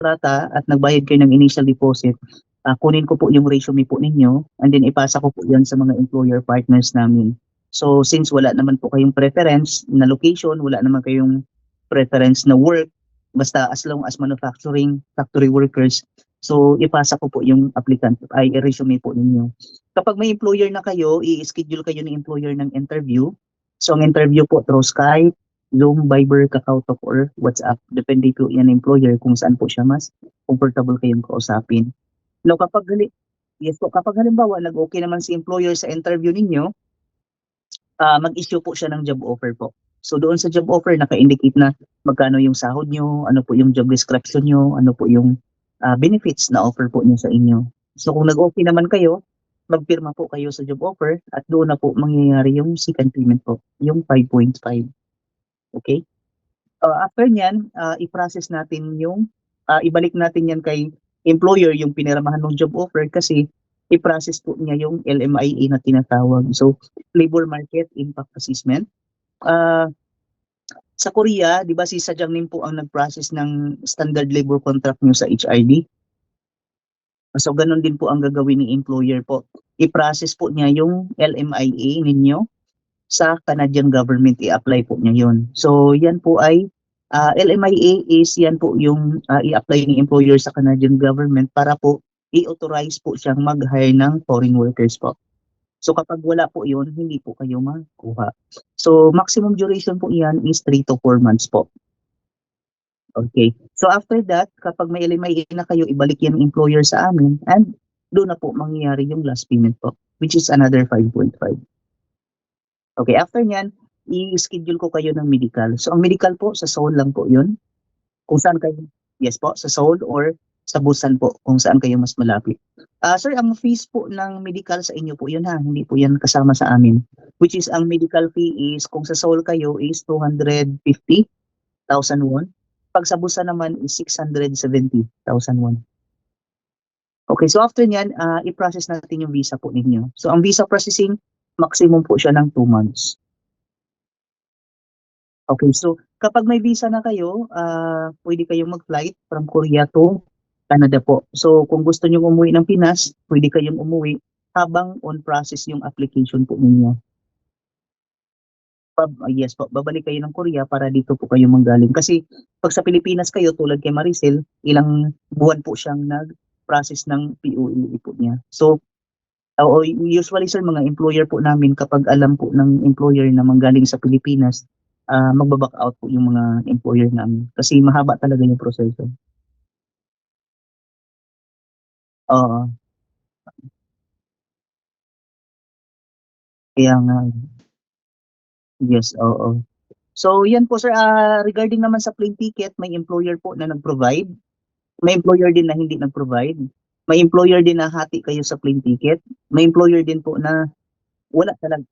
kontrata at nagbayad kayo ng initial deposit, kunin ko po yung resume po ninyo and then ipasa ko po yan sa mga employer partners namin. So since wala naman po kayong preference na location, wala naman kayong preference na work, basta as long as manufacturing, factory workers, so ipasa ko po yung applicant ay resume po ninyo. Kapag may employer na kayo, i-schedule kayo ng employer ng interview. So ang interview po through Skype, Zoom, Viber, KakaoTalk, or WhatsApp. Depende po yan employer kung saan po siya mas comfortable kayong kausapin. No, yes po, kapag halimbawa nag-okay naman si employer sa interview ninyo, mag-issue po siya ng job offer po. So doon sa job offer, naka-indicate na magkano yung sahod nyo, ano po yung job description nyo, ano po yung benefits na offer po niya sa inyo. So kung nag-okay naman kayo, magpirma po kayo sa job offer at doon na po mangyayari yung second payment po, yung 5.5. Okay? After nyan, i-process natin yung, ibalik natin yan kay employer yung pinirmahan ng job offer kasi i-process po niya yung LMIA na tinatawag. So, Labor Market Impact Assessment. Sa Korea, di ba si Sadyang Nim po ang nag-process ng standard labor contract nyo sa HRD? So, ganun din po ang gagawin ni employer po. I-process po niya yung LMIA ninyo sa Canadian government, i-apply po niya yun. So, yan po ay, LMIA is yan po yung i-apply ni employer sa Canadian government para po i-authorize po siyang mag-hire ng foreign workers po. So, kapag wala po yun, hindi po kayo makuha. So, maximum duration po yan is 3 to 4 months po. Okay. So, after that, kapag may LMIA na kayo, ibalik yan ng employer sa amin and doon na po mangyayari yung last payment po, which is another 5.5. Okay, after nyan, i-schedule ko kayo ng medical. So, ang medical po, sa Seoul lang po yun. Kung saan kayo, yes po, sa Seoul or sa Busan po, kung saan kayo mas malapit. Sir, ang fees po ng medical sa inyo po yun ha, hindi po yan kasama sa amin. Which is, ang medical fee is, kung sa Seoul kayo is 250,000 won. Pag sa Busan naman is 670,000 won. Okay, so after nyan, i-process natin yung visa po ninyo. So, ang visa processing, maximum po siya ng 2 months. Okay, so kapag may visa na kayo, pwede kayong mag-flight from Korea to Canada po. So kung gusto niyo umuwi ng Pinas, pwede kayong umuwi habang on process yung application po ninyo. Yes po, babalik kayo ng Korea para dito po kayo manggaling. Kasi pag sa Pilipinas kayo, tulad kay Maricel, ilang buwan po siyang nag-process ng POE po niya. So usually sir, mga employer po namin kapag alam po ng employer na manggaling sa Pilipinas, magba-back out po yung mga employer namin kasi mahaba talaga yung proseso. Oo, kaya nga. Yes, oo. So yan po sir, regarding naman sa plane ticket, may employer po na nag-provide, may employer din na hindi nag-provide, may employer din na hati kayo sa plane ticket, may employer din po na wala talaga.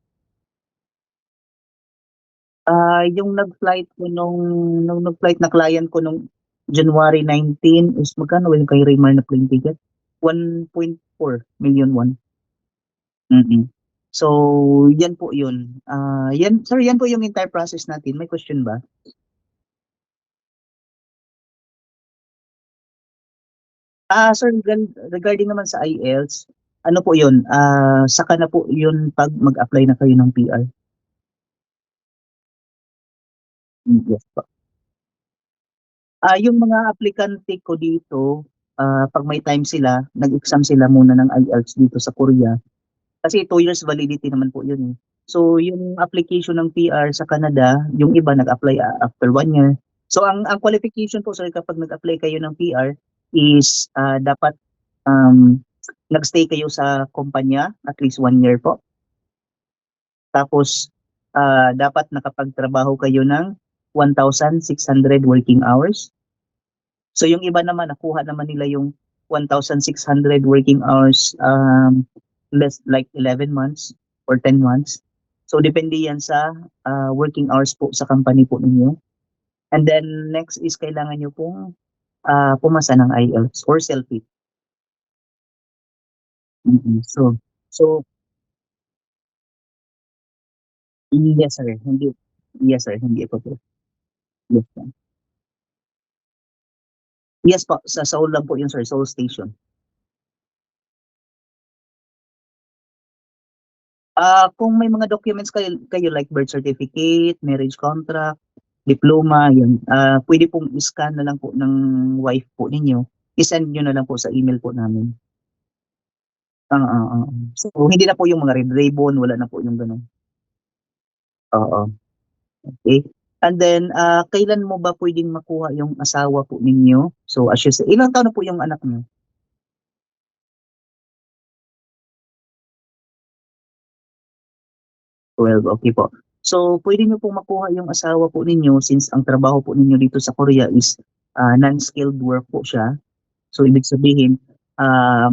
Yung nag-flight ko nung nag-flight na client ko nung January 19 is magkano yung kay Raymar na plane ticket? 1.4 million won. Mm. So, yan po yun. Yan, sir, yan po yung entire process natin. May question ba? Sir, regarding naman sa IELTS, ano po yun? Saka na po yun pag mag-apply na kayo ng PR. Yes po. Yung mga aplikante ko dito, pag may time sila, nag-exam sila muna ng IELTS dito sa Korea. Kasi 2 years validity naman po yun eh. So yung application ng PR sa Canada, yung iba nag-apply after 1 year. So ang qualification po sir kapag nag-apply kayo ng PR is dapat um, nag-stay kayo sa kumpanya at least 1 year po. Tapos dapat nakapagtrabaho kayo ng 1,600 working hours. So yung iba naman, nakuha naman nila yung 1,600 working hours less like 11 months or 10 months. So depende yan sa working hours po sa company po ninyo. And then next is kailangan nyo pong pumasa ng IELTS or selfie. So yes sir, hindi. Yes sir, hindi ito po. Yes sir. Yes po, sa Seoul lang po yun sir, Seoul Station. Kung may mga documents kayo like birth certificate, marriage contract, diploma, yun, pwede pong i-scan na lang po ng wife po ninyo, i-send niyo na lang po sa email po namin. Oo. So, hindi na po yung mga red ribbon, wala na po yung gano'n. Oo, okey. And then, kailan mo ba puwedeng makuha yung asawa po ninyo? So, as you say, ilang taon na po yung anak niyo? 12, okey po. So, puwede niyo pong makuha yung asawa po ninyo since ang trabaho po ninyo dito sa Korea is, non-skilled work po siya. So, ibig sabihin,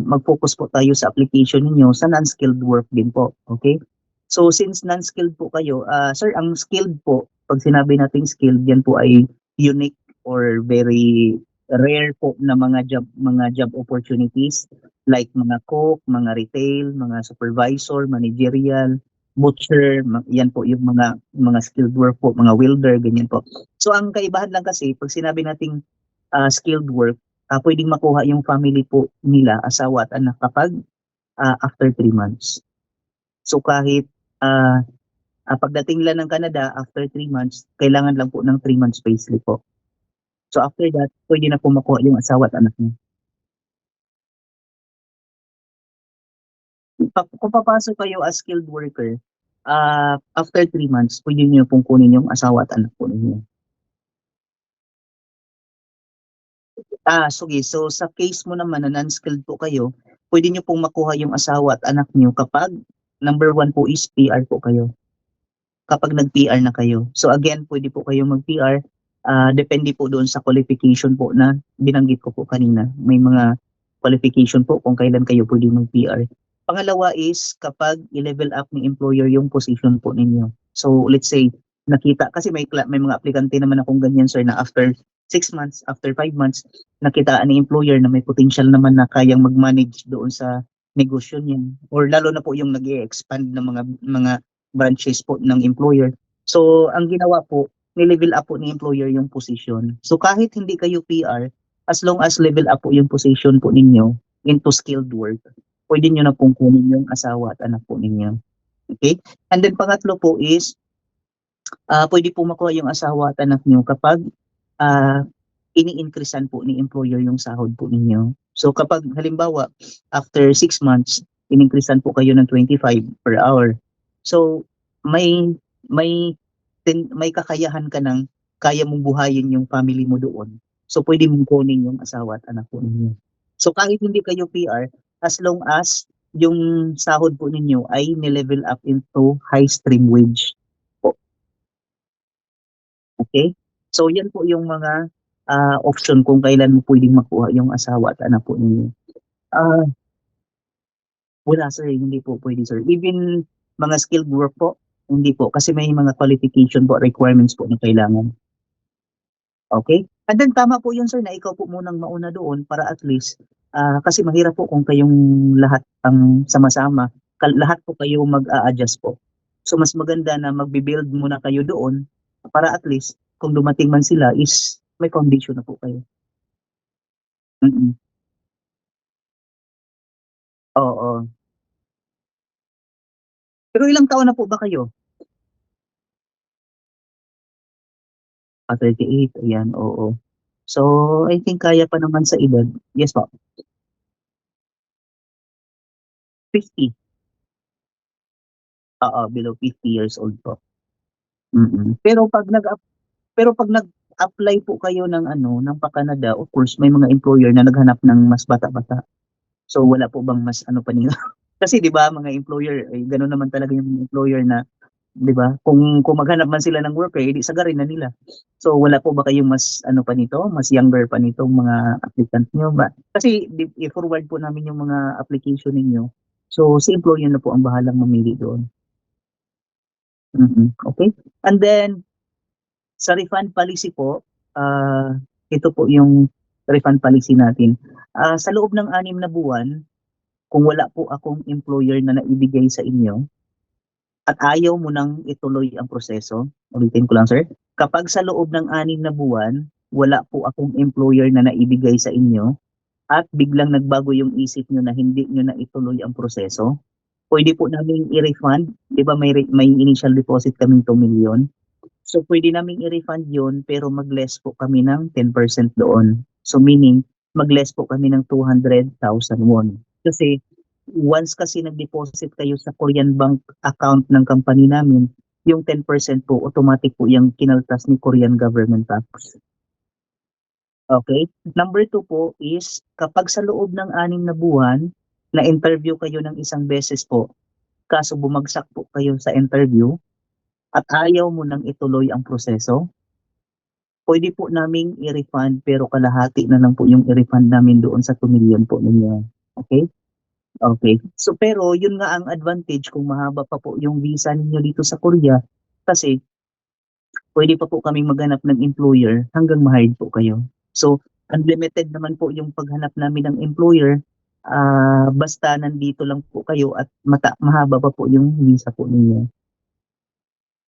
mag-focus po tayo sa application ninyo sa non-skilled work din po, okay? So, since non-skilled po kayo, sir, ang skilled po, 'pag sinabi nating skilled, yan po ay unique or very rare po na mga job opportunities like mga cook, mga retail, mga supervisor, managerial, butcher, yan po yung mga skilled work po, mga welder, ganyan po. So, ang kaibahan lang kasi 'pag sinabi nating, skilled work, puwedeng makuha yung family po nila, asawa at anak kapag, after 3 months. So kahit, ah, pagdating nila ng Canada after 3 months, kailangan lang po ng 3 months payslip po. So after that, puwede na po makuha yung asawa at anak niyo. Kung papasok kayo as skilled worker, after 3 months puwede niyo pong kunin yung asawa at anak po ninyo. Sige. So sa case mo naman na non-skilled po kayo, puwede niyo pong makuha yung asawa at anak niyo kapag number 1 po is PR po kayo. Kapag nag-PR na kayo. So again, pwede po kayong mag-PR, depende po doon sa qualification po na binanggit ko po kanina. May mga qualification po kung kailan kayo pwedeng mag-PR. Pangalawa is kapag i-level up ng employer yung position po ninyo. So let's say nakita kasi may mga aplikante naman akong ganyan sir na after 6 months, after 5 months, nakitaan ng employer na may potential naman na kayang mag-manage doon sa negosyo niya or lalo na po yung nag-e-expand ng mga branches po ng employer. So, ang ginawa po, ni-level up po ni employer yung position. So, kahit hindi kayo PR, as long as level up po yung position po ninyo into skilled work, pwede nyo na pong kunin yung asawa at anak po ninyo. Okay? And then pangatlo po is, pwede po makuha yung asawa at anak nyo kapag ah, ini-increasean po ni employer yung sahod po ninyo. So kapag halimbawa, after 6 months, in-increasean po kayo ng 25 per hour. So may may may kakayahan ka ng kaya mong buhayin yung family mo doon. So pwede mong kunin yung asawa at anak po ninyo. So kahit hindi kayo PR, as long as yung sahod po ninyo ay ni-level up into high stream wage po. Okay? So yan po yung mga option kung kailan mo pwedeng makuha yung asawa at anak po ninyo. Ah, wala sir, hindi po pwede sir. Even mga skilled work po, hindi po kasi may mga qualification po, requirements po na kailangan. Okay? And then tama po yun sir na ikaw po munang mauna doon para at least, kasi mahirap po kung kayong lahat ang sama-sama, lahat po kayo mag-a-adjust po. So mas maganda na magbi-build muna kayo doon para at least kung dumating man sila is may foundation na po kayo. Mm. Oo. Pero ilang taon na po ba kayo? 38, ayan, oo. So, I think kaya pa naman sa edad. Yes po, 50, oo, below 50 years old po. Pero 'pag nag-apply po kayo ng ano, ng pa-Canada, of course may mga employer na naghanap ng mas bata-bata. So, wala po bang mas ano pa nila kasi 'di ba mga employer, eh, gano'n naman talaga yung employer na 'di ba, kung maghanap man sila ng worker, eh, di sagarin na nila. So, wala po ba kayong mas ano pa nito, mas younger pa nitong mga applicant niyo ba? Kasi i-forward po namin yung mga application ninyo. So, si employer na po ang bahalang mamili doon. Okey. And then sa refund policy po, ito po yung refund policy natin. Sa loob ng 6 na buwan, kung wala po akong employer na naibigay sa inyo at ayaw mo nang ituloy ang proseso, ulitin ko lang sir, kapag sa loob ng 6 na buwan wala po akong employer na naibigay sa inyo at biglang nagbago yung isip nyo na hindi nyo na ituloy ang proseso, pwede po namin i-refund. Di ba may initial deposit kaming 2 million? So pwede namin i-refund yun pero mag-less po kami ng 10% doon. So meaning, mag-less po kami ng 200,000 won. Kasi once kasi nag-deposit kayo sa Korean bank account ng company namin, yung 10% po automatic po yung kinaltas ni Korean government tax. Okay? Number 2 po is kapag sa loob ng 6 na buwan, na-interview kayo ng isang beses po, kaso bumagsak po kayo sa interview at ayaw mo nang ituloy ang proseso, pwede po naming i-refund pero kalahati na lang po yung i-refund namin doon sa 2 million po ninyo. Okay? Okay. So pero yun nga ang advantage kung mahaba pa po yung visa ninyo dito sa Korea kasi pwede pa po kaming maghanap ng employer hanggang ma-hire po kayo. So unlimited naman po yung paghanap namin ng employer, basta nandito lang po kayo at mahaba pa po yung visa po ninyo.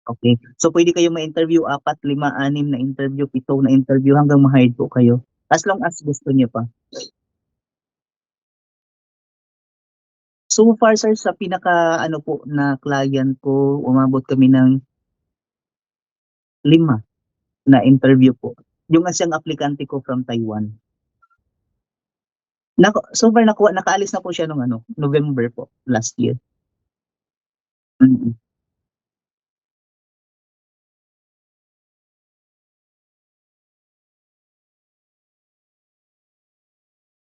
Okay. So pwede kayo ma-interview 4, 5, 6 na interview, 7 na interview hanggang ma-hire po kayo. As long as gusto niyo pa. So far sir, sa pinaka ano po na client ko, umabot kami ng 5 na interview po. Yung isang aplikante ko from Taiwan. So far nakaalis na po siya nung November po last year. Mm-hmm.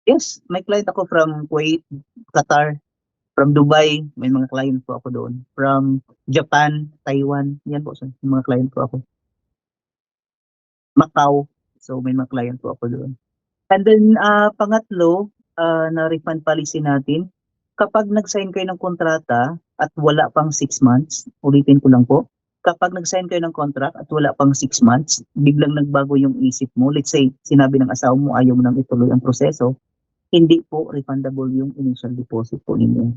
Yes, may client ako from Kuwait, Qatar, from Dubai, may mga client po ako doon. From Japan, Taiwan, yan po sir, yung mga client po ako. Macau, so may mga client po ako doon. And then pangatlo, na refund policy natin, kapag nag-sign kayo ng kontrata at wala pang 6 months, ulitin ko lang po, kapag nag-sign kayo ng contract at wala pang 6 months, biglang nagbago yung isip mo, let's say sinabi ng asawa mo ayaw mo nang ituloy ang proseso, hindi po refundable yung initial deposit po ninyo.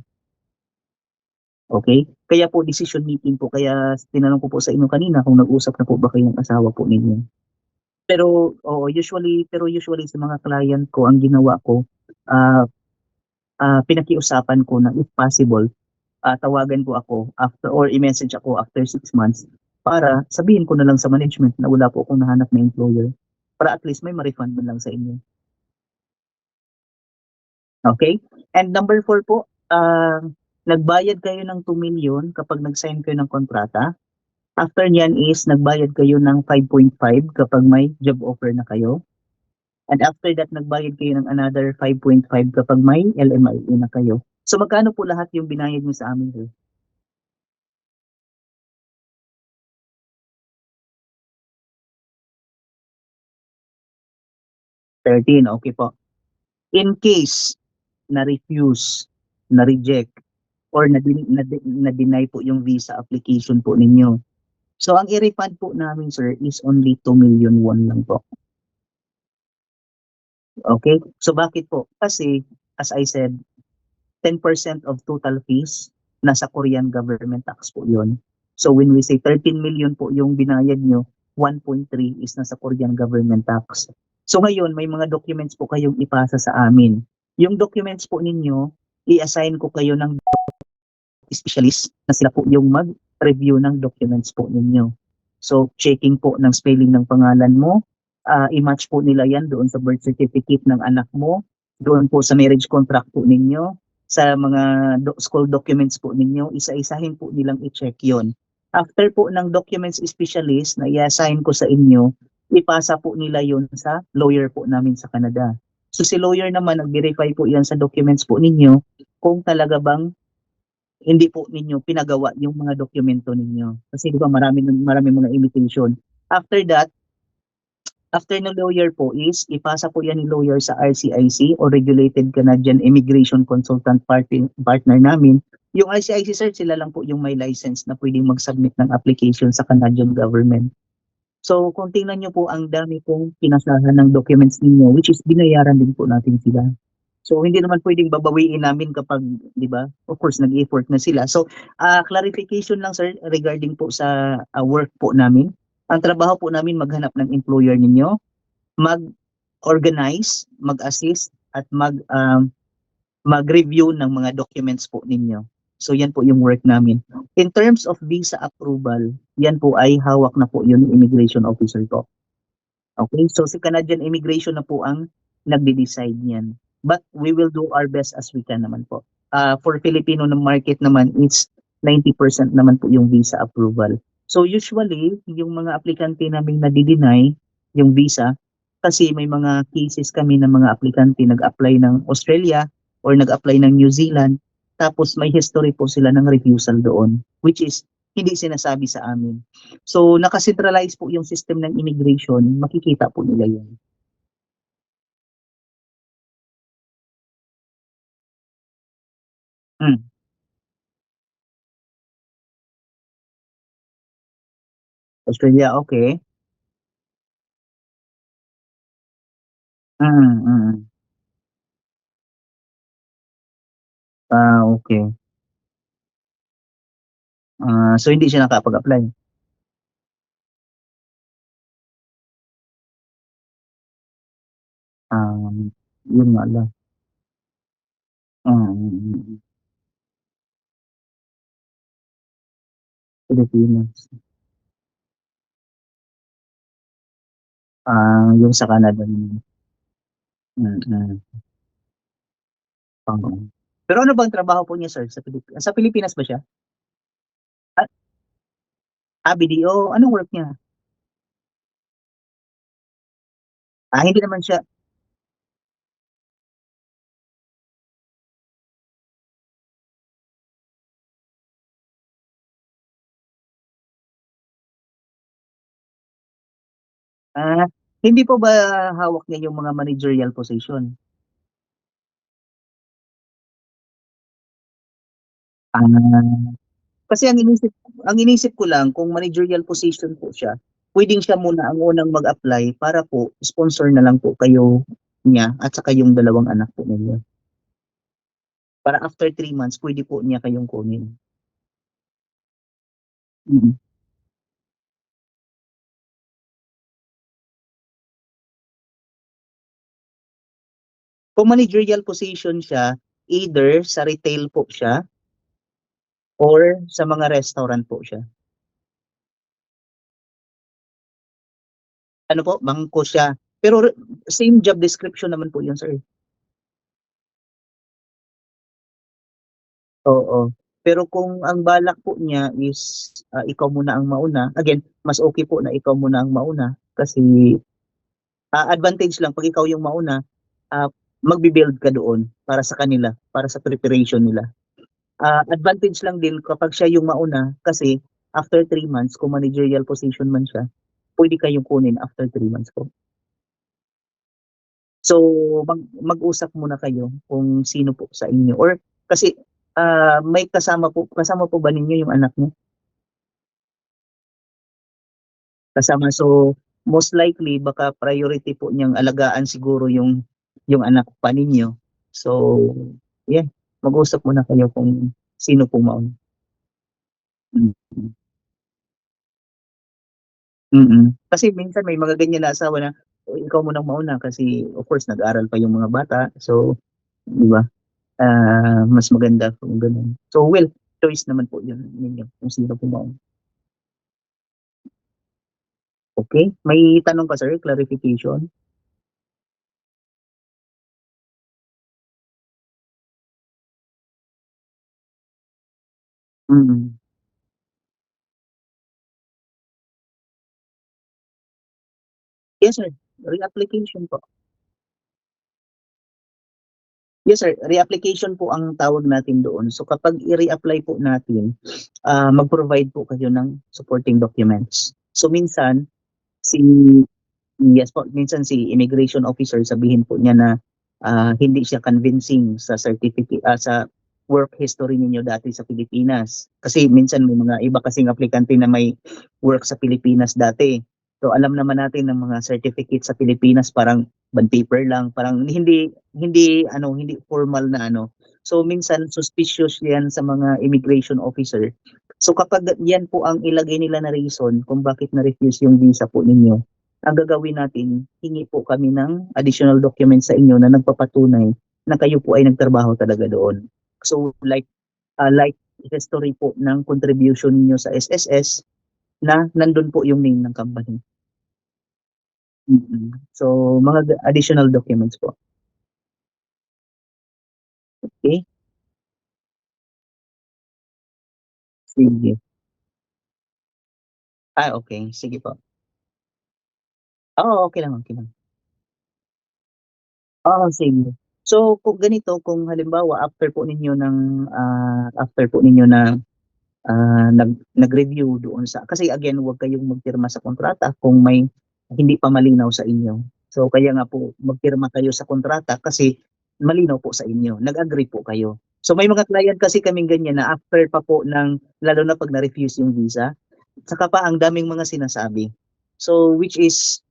Okay? Kaya po decision making po, kaya tinanong ko po sa inyo kanina kung nag-usap na po ba kayo ng asawa po ninyo. Pero usually sa mga client ko, ang ginawa ko, pinakiusapan ko na if possible, tawagan ko ako after or i-message ako after 6 months para sabihin ko na lang sa management na wala po akong nahanap na employer para at least may ma-refund man lang sa inyo. Okay? And number 4 po, nagbayad kayo ng 2 million kapag nag-sign kayo ng kontrata. After niyan is nagbayad kayo ng 5.5 kapag may job offer na kayo. And after that, nagbayad kayo ng another 5.5 kapag may LMIA na kayo. So magkano po lahat yung binayad nyo sa amin, sir? 13, okay po. In case na-refuse, na-reject, or na-deny po yung visa application po ninyo. So ang i-refund po namin, sir, is only 2 million won lang po. Okay? So bakit po? Kasi, as I said, 10% of total fees, nasa Korean government tax po yun. So when we say 13 million po yung binayad nyo, 1.3 is nasa Korean government tax. So ngayon, may mga documents po kayong ipasa sa amin. Yung documents po ninyo, i-assign ko kayo ng specialist na sila po yung mag-review ng documents po ninyo. So checking po ng spelling ng pangalan mo, i-match po nila yan doon sa birth certificate ng anak mo, doon po sa marriage contract po ninyo, sa mga school documents po ninyo, isa-isahin po nilang i-check yon. After po ng documents specialist na i-assign ko sa inyo, ipasa po nila yon sa lawyer po namin sa Canada. So si lawyer naman, nag-verify po yan sa documents po ninyo kung talaga bang hindi po ninyo pinagawa yung mga dokumento ninyo. Kasi di ba marami mga imitation. After that, after ng lawyer po is, ipasa po yan ni lawyer sa RCIC o Regulated Canadian Immigration Consultant Partner namin. Yung RCIC, sir, sila lang po yung may license na pwedeng mag-submit ng application sa Canadian government. So kung tingnan nyo po, ang dami pong pinasahan ng documents ninyo, which is binayaran din po natin sila. So hindi naman pwedeng babawiin namin kapag, di ba, of course, nag-effort na sila. So clarification lang, sir, regarding po sa work po namin. Ang trabaho po namin maghanap ng employer ninyo. mag-organize, mag-assist at mag-review ng mga documents po ninyo. So yan po yung work namin. In terms of visa approval, yan po ay hawak na po yun ng immigration officer ko. Okay, so si Canadian Immigration na po ang nagde-decide niyan. But we will do our best as we can naman po. For Filipino na market naman, it's 90% naman po yung visa approval. So usually, yung mga aplikante namin nadi-deny yung visa, kasi may mga cases kami ng mga aplikante nag-apply ng Australia or nag-apply ng New Zealand, tapos may history po sila ng refusal doon, which is hindi sinasabi sa amin. So, nakacentralize po yung system ng immigration, makikita po nila yun. Hmm. Australia, okay. Mm, mm. Okay. So hindi siya nakapag-apply. Um, Yun nga lang. Mm. Pilipinas. Yung sa Canada naman. Mm. Oo. Pero ano bang trabaho po niya, sir, sa Pilipinas? Sa Pilipinas ba siya? Ah, BDO. Anong work niya? Hindi naman siya. Ah, Hindi po ba hawak niya yung mga managerial position? Ah, Kasi ang inisip ko lang kung managerial position po siya, puwedeng siya muna ang unang mag-apply para po sponsor na lang po kayo niya at saka yung dalawang anak po ninyo. Para after 3 months puwede po niya kayong kunin. Mm. Kung managerial position siya, either sa retail po siya or sa mga restaurant po siya. Ano po, bangko siya. Pero same job description naman po yun, sir. Oo. Pero kung ang balak po niya is, ikaw muna ang mauna, again, mas okay po na ikaw muna ang mauna kasi, advantage lang 'pag ikaw yung mauna, magbi-build ka doon para sa kanila, para sa preparation nila. Advantage lang din kapag siya yung mauna kasi after 3 months kung managerial position man siya, puwede kayong kunin after 3 months po. So, mag-usap muna kayo kung sino po sa inyo or kasi, may kasama po ba ninyo yung anak niyo? Kasama, so most likely baka priority po niyang alagaan siguro yung anak pa ninyo. So, yeah, mag-usap muna kayo kung sino pong mauna. Mm. Kasi minsan may mga ganyan na asawa na, "Oh, ikaw munang mauna," kasi of course nag-aaral pa yung mga bata. So, 'di ba, mas maganda kung gano'n. So, well, choice naman po yun ninyo kung sino pong mauna. Okey, may tanong ka, sir, clarification? Mm. Yes, sir, reapplication po. Yes, sir, reapplication po ang tawag natin doon. So kapag i-reapply po natin, mag-provide po kayo ng supporting documents. So minsan si yes po, minsan si immigration officer sabihin po niya na, hindi siya convincing sa sa work history ninyo dati sa Pilipinas. Kasi minsan may mga iba kasing aplikante na may work sa Pilipinas dati. So alam naman natin ng mga certificate sa Pilipinas parang bond paper lang, parang hindi hindi ano, hindi formal na ano. So minsan suspicious 'yan sa mga immigration officer. So kapag 'yan po ang ilagay nila na reason kung bakit na-refuse yung visa po ninyo, ang gagawin natin, hingi po kami ng additional documents sa inyo na nagpapatunay na kayo po ay nagtrabaho talaga doon. So like history po ng contribution niyo sa SSS na nandun po yung name ng company. So mga additional documents po. Okay? Sige. Okay. Sige po. Oo, okey lang, okey lang. Oo, sige. So kung ganito, kung halimbawa after po ninyo na nag-review doon sa kasi again, huwag kayong magpirma sa kontrata kung may hindi pa malinaw sa inyo. So kaya nga po magpirma kayo sa kontrata kasi malinaw po sa inyo, nag-agree po kayo. So may mga client kasi kaming ganyan na after pa po ng lalo na 'pag na-refuse yung visa, saka pa ang daming mga sinasabi. So which is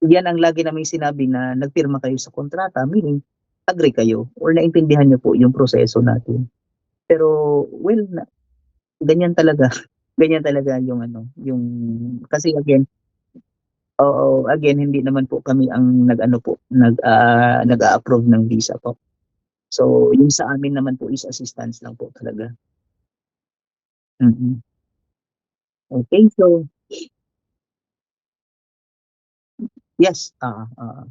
yan ang lagi naming sinabi na nagpirma kayo sa kontrata, meaning agree kayo or naintindihan niyo po yung proseso natin. Pero well, ganyan talaga, ganyan talaga yung ano, yung kasi again oo, again hindi naman po kami ang nag-ano po, nag-a-approve ng visa po. So, yung sa amin naman po is assistance lang po talaga. Mm. Okey, so yes, oo.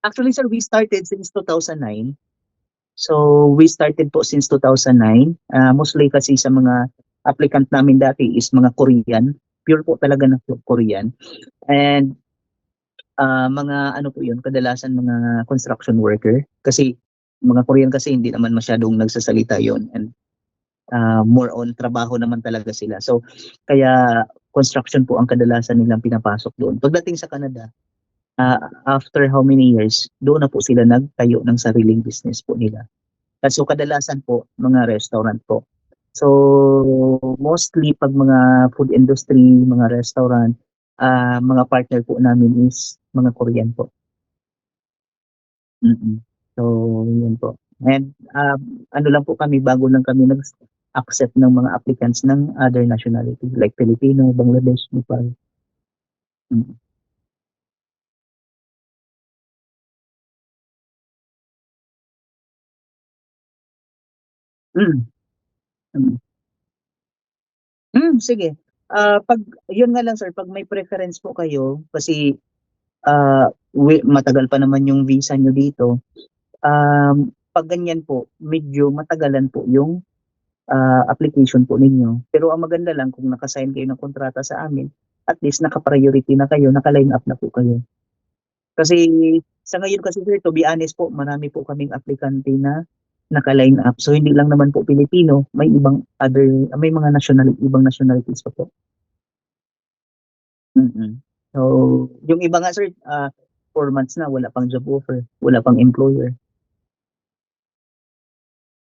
Actually sir, we started since 2009. So, we started po since 2009, mostly kasi sa mga applicant namin dati is mga Korean, pure po talaga na Korean and mga ano po 'yun, kadalasan mga construction worker. Kasi mga Korean kasi hindi naman masyadong nagsasalita 'yun and, more on trabaho naman talaga sila. So, kaya construction po ang kadalasan nilang pinapasok doon. Pagdating sa Canada, after how many years, doon na po sila nagtayo ng sariling business po nila. So, kadalasan po mga restaurant po. So, mostly 'pag mga food industry, mga restaurant, mga partner po namin is mga Korean po. Mm. So, yun po. And, ano lang po kami, bago lang kami nag-accept ng mga applicants ng other nationality like Filipino, Bangladesh, Nepal. Mm. Mm, mm. Sige. 'Pag yun nga lang sir, 'pag may preference po kayo kasi, matagal pa naman yung visa niyo dito, 'pag ganyan po medyo matagalan po yung application po ninyo. Pero ang maganda lang kung naka-sign kayo ng kontrata sa amin, at least naka-priority na kayo, naka-line up na po kayo. Kasi sa ngayon kasi sir, to be honest po, marami po kaming aplikante na naka-line up. So hindi lang naman po Pilipino, may mga ibang nationalities pa po. Mm. So, yung iba nga sir, 4 months na wala pang job offer, wala pang employer.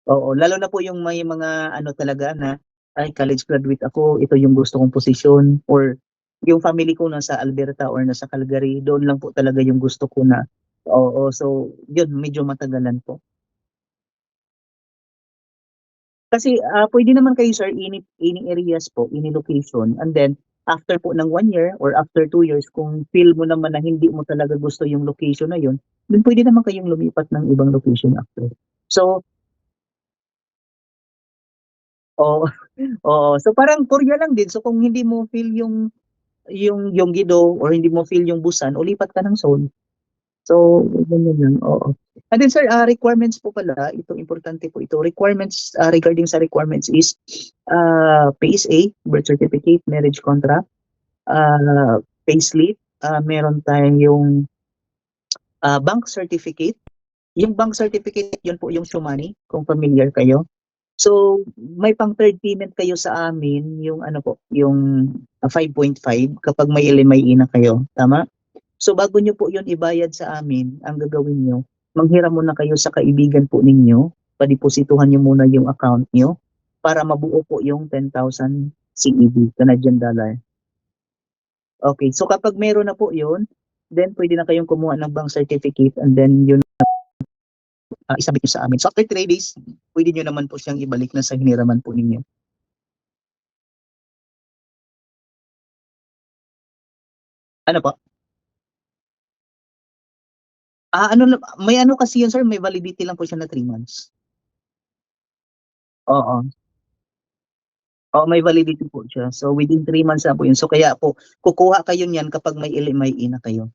Oo, lalo na po yung may mga ano talaga na, "Ay college graduate ako, ito yung gusto kong posisyon," or yung family ko nasa Alberta or nasa Calgary, doon lang po talaga yung gusto ko na oo, so yun medyo matagalan po. Kasi, puwede naman kayo sir any areas po, any location and then after po ng 1 year or after 2 years kung feel mo naman na hindi mo talaga gusto yung location na yun, then puwede naman kayong lumipat ng ibang location after. So oo. Oo, so parang Korea lang din. So kung hindi mo feel yung Gyeonggi-do or hindi mo feel yung Busan, o lipat ka ng Seoul. So ganyan lang, oo. And then sir, requirements po pala, ito importante po ito. Requirements, regarding sa requirements is, PSA, birth certificate, marriage contract, payslip, meron tayong, bank certificate. Yung bank certificate, yun po yung Shomani, kung familiar kayo. So, may pang third payment kayo sa amin, yung ano po, yung 5.5 kapag may LMIE na kayo, tama? So, bago niyo po 'yun ibayad sa amin, ang gagawin niyo, manghiram muna kayo sa kaibigan po ninyo, padeposituhan niyo muna yung account niyo para mabuo po yung 10,000 CAD, Canadian dollar. Okay, so kapag meron na po 'yun, then puwede na kayong kumuha ng bank certificate and then 'yun, isubmit niyo sa amin. So, after 3 days, puwede niyo naman po siyang ibalik na sa hiniraman po ninyo. Ano po? Ano lang, may ano kasi yun sir, may validity lang po siya na 3 months. Oo. Oo, may validity po siya. So, within 3 months na po yun. So, kaya po, kukuha kayo niyan kapag may LMIA na kayo.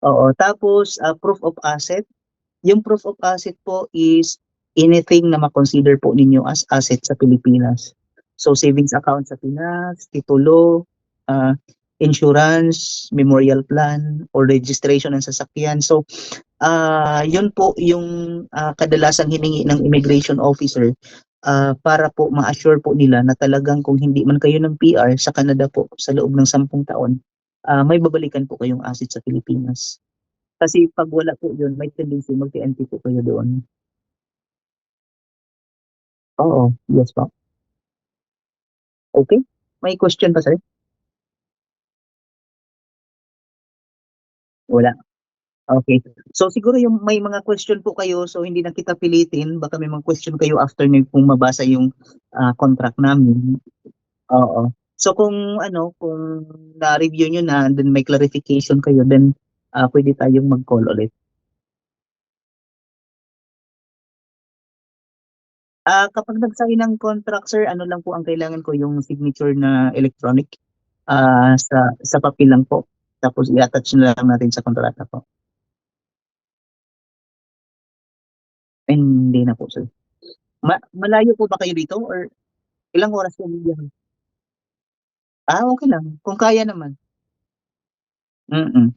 Oo. Tapos, proof of asset. Yung proof of asset po is anything na ma-consider po ninyo as asset sa Pilipinas. So, savings account sa Pinas, titulo, ah, insurance, memorial plan, or registration ng sasakyan. So, yun po yung kadalasang hiningi ng immigration officer para po ma-assure po nila na talagang kung hindi man kayo ng PR sa Canada po sa loob ng 10 taon, may babalikan po kayong asset sa Pilipinas. Kasi pag wala po yun, may tendency mag-TNT po kayo doon. Oo, yes po. Okay. May question pa sir? Wala. Okay. So siguro yung may mga question po kayo, so hindi na kita pilitin, baka may mga question kayo after nyo kung mabasa yung contract namin. Oo. So kung ano, kung na-review nyo na, then may clarification kayo, then pwede tayong mag-call ulit. Kapag nag-sign ng contract sir, ano lang po ang kailangan ko, yung signature na electronic, sa papel lang po. Tapos i-attach na lang natin sa kontrata po. Hindi na po sir. Malayo po ba kayo dito or ilang oras po biyahe? Okay lang, kung kaya naman. Mm.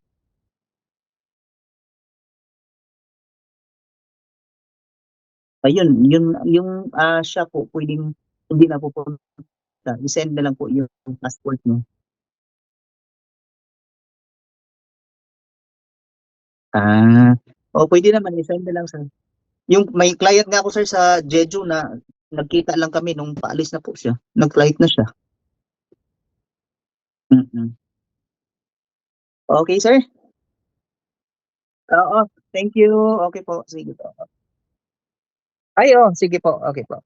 Ayun, yung siya po puwedeng hindi na pupunta, i-send na lang po yung passport niyo. Ah, Puwede naman i-send na lang sir. Yung may client nga ako sir sa Jeju na nagkita lang kami nung paalis na po siya, nag-flight na siya. Mm. Okey sir? Oo, thank you. Okey po, sige po. Ay, sige po, okey po.